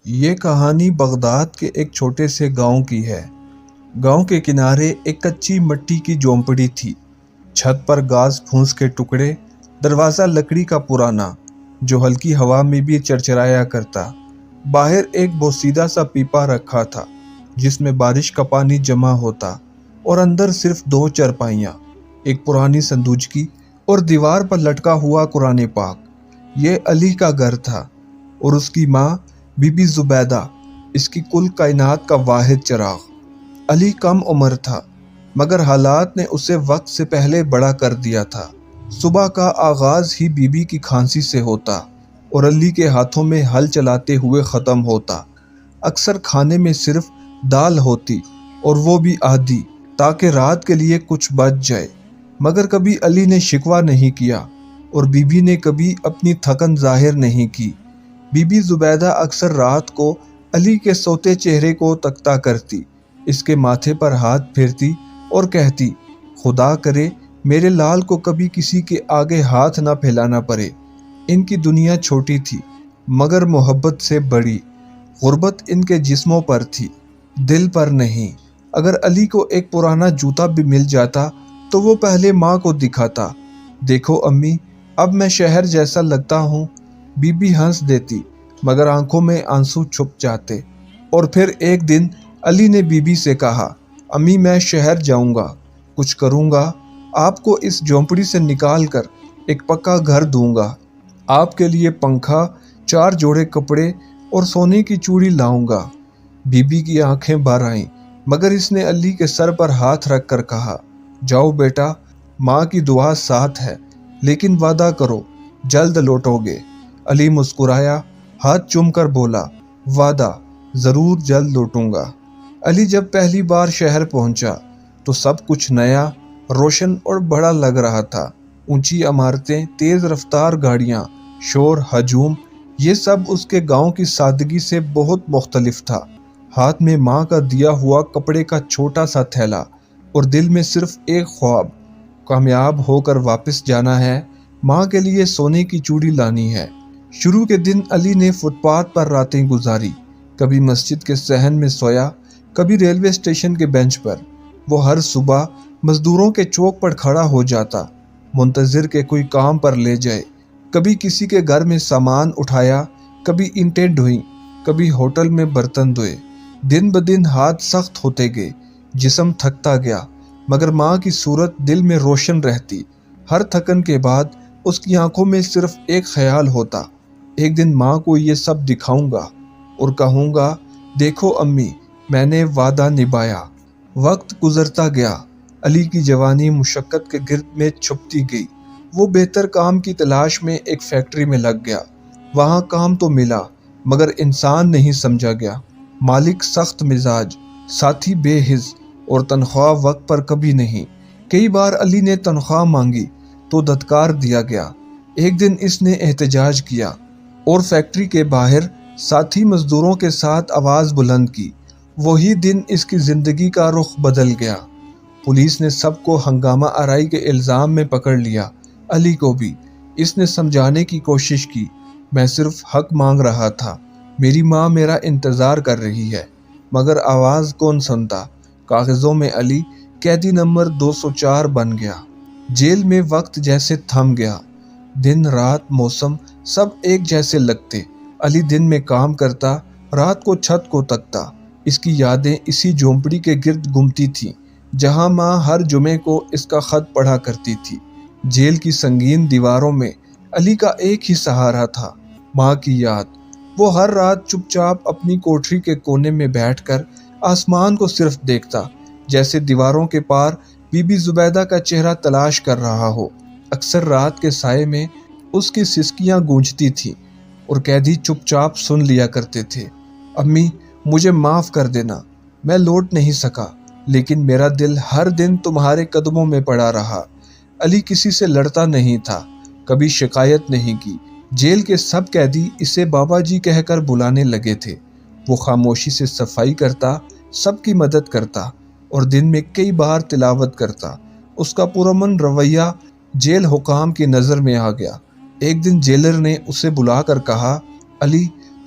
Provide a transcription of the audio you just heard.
یہ کہانی بغداد کے ایک چھوٹے سے گاؤں کی ہے۔ گاؤں کے کنارے ایک کچی مٹی کی جھونپڑی تھی۔ چھت پر گھاس پھوس کے ٹکڑے، دروازہ لکڑی کا پرانا جو ہلکی ہوا میں بھی چرچرایا کرتا۔ باہر ایک بوسیدہ سا پیپا رکھا تھا جس میں بارش کا پانی جمع ہوتا، اور اندر صرف 2 چرپائیاں، ایک پرانی سندوجکی اور دیوار پر لٹکا ہوا قرآن پاک۔ یہ علی کا گھر تھا اور اس کی ماں بی بی زبیدہ، اس کی کل کائنات کا واحد چراغ۔ علی کم عمر تھا مگر حالات نے اسے وقت سے پہلے بڑا کر دیا تھا۔ صبح کا آغاز ہی بی بی کی کھانسی سے ہوتا اور علی کے ہاتھوں میں ہل چلاتے ہوئے ختم ہوتا۔ اکثر کھانے میں صرف دال ہوتی اور وہ بھی آدھی، تاکہ رات کے لیے کچھ بچ جائے۔ مگر کبھی علی نے شکوہ نہیں کیا اور بی بی نے کبھی اپنی تھکن ظاہر نہیں کی۔ بی بی زبیدہ اکثر رات کو علی کے سوتے چہرے کو تکتا کرتی، اس کے ماتھے پر ہاتھ پھیرتی اور کہتی، خدا کرے میرے لال کو کبھی کسی کے آگے ہاتھ نہ پھیلانا پڑے۔ ان کی دنیا چھوٹی تھی مگر محبت سے بڑی۔ غربت ان کے جسموں پر تھی، دل پر نہیں۔ اگر علی کو ایک پرانا جوتا بھی مل جاتا تو وہ پہلے ماں کو دکھاتا، دیکھو امی اب میں شہر جیسا لگتا ہوں۔ بی بی ہنس دیتی مگر آنکھوں میں آنسو چھپ جاتے۔ اور پھر ایک دن علی نے بی بی سے کہا، امی میں شہر جاؤں گا، کچھ کروں گا، آپ کو اس جھونپڑی سے نکال کر ایک پکا گھر دوں گا، آپ کے لیے پنکھا، 4 جوڑے کپڑے اور سونے کی چوڑی لاؤں گا۔ بی بی کی آنکھیں بھر آئیں مگر اس نے علی کے سر پر ہاتھ رکھ کر کہا، جاؤ بیٹا، ماں کی دعا ساتھ ہے، لیکن وعدہ کرو جلد لوٹو گے۔ علی مسکرایا، ہاتھ چوم کر بولا، وعدہ، ضرور جلد لوٹوں گا۔ علی جب پہلی بار شہر پہنچا تو سب کچھ نیا، روشن اور بڑا لگ رہا تھا۔ اونچی عمارتیں، تیز رفتار گاڑیاں، شور ہجوم، یہ سب اس کے گاؤں کی سادگی سے بہت مختلف تھا۔ ہاتھ میں ماں کا دیا ہوا کپڑے کا چھوٹا سا تھیلا اور دل میں صرف ایک خواب، کامیاب ہو کر واپس جانا ہے، ماں کے لیے سونے کی چوڑی لانی ہے۔ شروع کے دن علی نے فٹ پاتھ پر راتیں گزاری، کبھی مسجد کے صحن میں سویا، کبھی ریلوے اسٹیشن کے بینچ پر۔ وہ ہر صبح مزدوروں کے چوک پر کھڑا ہو جاتا، منتظر کہ کوئی کام پر لے جائے۔ کبھی کسی کے گھر میں سامان اٹھایا، کبھی اینٹیں ڈھوئیں، کبھی ہوٹل میں برتن دھوئے۔ دن بدن ہاتھ سخت ہوتے گئے، جسم تھکتا گیا، مگر ماں کی صورت دل میں روشن رہتی۔ ہر تھکن کے بعد اس کی آنکھوں میں صرف ایک خیال ہوتا، ایک دن ماں کو یہ سب دکھاؤں گا اور کہوں گا، دیکھو امی میں نے وعدہ نبھایا۔ وقت گزرتا گیا، علی کی جوانی مشقت کے گرد میں چھپتی گئی۔ وہ بہتر کام کی تلاش میں ایک فیکٹری میں لگ گیا۔ وہاں کام تو ملا مگر انسان نہیں سمجھا گیا۔ مالک سخت مزاج، ساتھی بے حس اور تنخواہ وقت پر کبھی نہیں۔ کئی بار علی نے تنخواہ مانگی تو دھتکار دیا گیا۔ ایک دن اس نے احتجاج کیا اور فیکٹری کے باہر ساتھی مزدوروں کے ساتھ آواز بلند کی۔ وہی دن اس کی زندگی کا رخ بدل گیا۔ پولیس نے سب کو ہنگامہ آرائی کے الزام میں پکڑ لیا، علی کو بھی۔ اس نے سمجھانے کی کوشش کی، میں صرف حق مانگ رہا تھا، میری ماں میرا انتظار کر رہی ہے، مگر آواز کون سنتا۔ کاغذوں میں علی قیدی نمبر 204 بن گیا۔ جیل میں وقت جیسے تھم گیا، دن رات موسم سب ایک جیسے لگتے۔ علی دن میں کام کرتا، رات کو چھت کو تکتا۔ اس کی یادیں اسی جھونپڑی کے گرد گھومتی تھیں جہاں ماں ہر جمعے کو اس کا خط پڑھا کرتی تھی۔ جیل کی سنگین دیواروں میں علی کا ایک ہی سہارا تھا، ماں کی یاد۔ وہ ہر رات چپ چاپ اپنی کوٹری کے کونے میں بیٹھ کر آسمان کو صرف دیکھتا، جیسے دیواروں کے پار بی بی زبیدہ کا چہرہ تلاش کر رہا ہو۔ اکثر رات کے سائے میں اس کی سسکیاں گونجتی تھیں اور قیدی چپ چاپ سن لیا کرتے تھے، امی مجھے معاف کر دینا، میں لوٹ نہیں سکا، لیکن میرا دل ہر دن تمہارے قدموں میں پڑا رہا۔ علی کسی سے لڑتا نہیں تھا، کبھی شکایت نہیں کی۔ جیل کے سب قیدی اسے بابا جی کہہ کر بلانے لگے تھے۔ وہ خاموشی سے صفائی کرتا، سب کی مدد کرتا اور دن میں کئی بار تلاوت کرتا۔ اس کا پرامن رویہ جیل حکام کی نظر میں آ گیا۔ ایک دن جیلر نے اسے بلا کر کہا، علی